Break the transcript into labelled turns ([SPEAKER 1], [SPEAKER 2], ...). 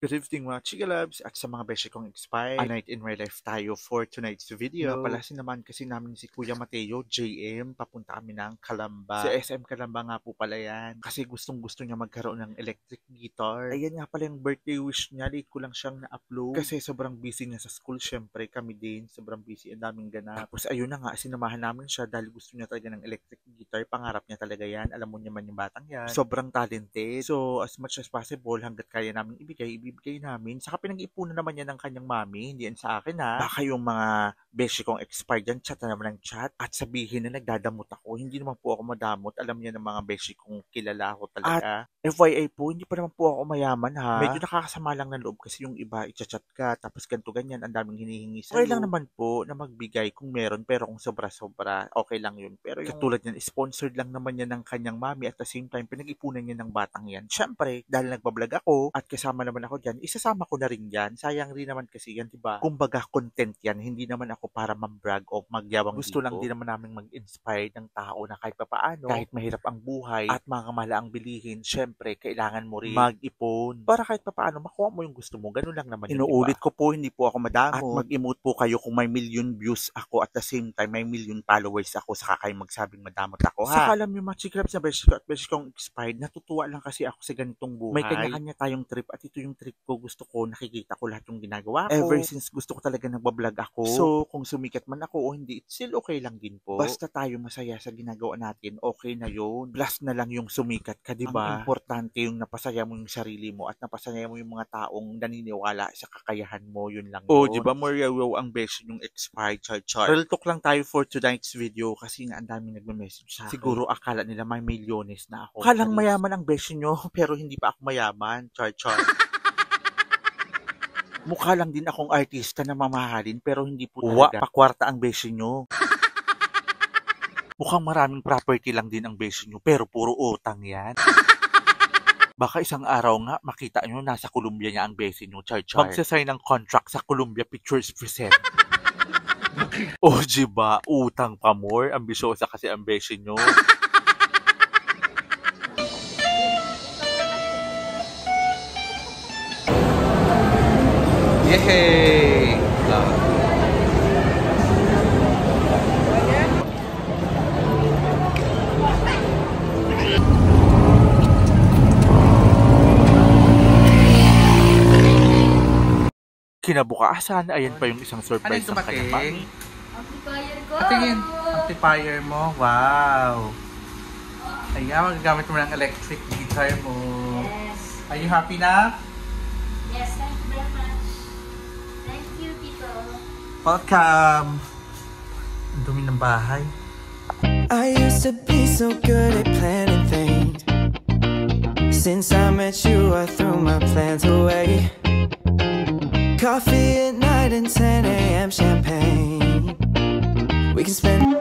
[SPEAKER 1] Good evening mga Chigalabs at sa mga beshi kong expired. A night in my life tayo for tonight's video. Nga pala sinamahan kasi namin si Kuya Mateo, JM, papunta kami ng Calamba. Sa SM Calamba nga po pala yan. Kasi gustong gusto niya magkaroon ng electric guitar. Ayan nga pala yung birthday wish niya. Late ko lang siyang na-upload. Kasi sobrang busy niya sa school. Syempre kami din. Sobrang busy. Ang daming ganap. Tapos ayun na nga, sinamahan namin siya dahil gusto niya talaga ng electric guitar. Pangarap niya talaga yan. Alam mo naman yung batang yan. Sobrang talented. So as much as possible, hanggat kaya namin ibigay namin. Saka pinag-ipunan naman yan ng kanyang mami, hindi yan sa akin ha. Baka yung mga beshi kong expired yan, chat na naman ng chat at sabihin na nagdadamot ako. Hindi naman po ako madamot. Alam niya ng mga beshi kong kilala ako talaga. At FYI po, hindi pa naman po ako mayaman ha. Medyo nakakasama lang ng loob kasi yung iba, i-chat ka, tapos ganito ganyan, ang daming hinihingi sa okay lang naman po na magbigay kung meron, pero kung sobra-sobra, okay lang yun. Pero yung katulad yan, sponsored lang naman yan ng kanyang mami at the same time, pinag-ipunan niya ng batang yan. Siyempre, dahil nagbablog ako at kasama naman ako dyan, isasama ko na rin yan. Sayang rin naman kasi yan, diba? Kumbaga, content yan. Hindi naman ako para mambrag o magyawang gusto lang din naman namin mag-inspire ng tao na kahit papaano, kahit mahirap ang buhay at mga kamala ang bilihin, syempre, kailangan mo rin mag-ipon. Para kahit papaano, makuha mo yung gusto mo. Ganun lang naman yun, inuulit diba? Ko po, hindi po ako madamot. At mag-emote po kayo kung may million views ako at the same time, may million followers ako, saka kayo magsabing madamot ako, ha? Saka alam yung mga chikrabs na beshi ko at beshi kong expired, natutuwa lang kasi ako sa ganitong buhay. May kanya-kanya tayong trip at ito yung trip ko. Gusto ko, nakikita ko lahat yung ginagawa ko. Ever since gusto ko talaga nagbablog ako. So, kung sumikat man ako o hindi, it's still okay lang din po. Basta tayo masaya sa ginagawa natin, okay na yun. Plus na lang yung sumikat ka, diba? Ang importante yung napasaya mo yung sarili mo at napasaya mo yung mga taong naniniwala sa kakayahan mo, yun lang yun. Oh, diba more ang beshi yung expired, char. Real talk lang tayo for tonight's video kasi nga ang daming nagme-message sa akin. Siguro akala nila may milyones na ako. Kalang mayaman ang beshi nyo, pero hindi pa ako mayaman, char. Mukha lang din akong artista na mamahalin pero hindi po talaga. Pakwarta ang beshi nyo. Mukhang maraming property lang din ang beshi nyo pero puro utang yan. Baka isang araw nga makita nyo nasa Columbia niya ang beshi nyo, char. Magsasign ng contract sa Columbia Pictures Present. O diba, utang pa more. Ambisyosa kasi ang beshi nyo. Yay! Kinabukasan, ayan pa yung isang surprise ng kanyang mami.
[SPEAKER 2] Amplifier ko!
[SPEAKER 3] Patingin, amplifier mo. Wow! Ayan, magagamit mo ng electric guitar mo.
[SPEAKER 2] Yes.
[SPEAKER 3] Are you happy na?
[SPEAKER 2] Yes, thank you very much. Thank you, Tito.
[SPEAKER 3] Welcome! Ang dumi ng bahay.
[SPEAKER 4] I used to be so good at planning things. Since I met you, I threw my plans away. Coffee at night and 10 a.m. champagne. We can spend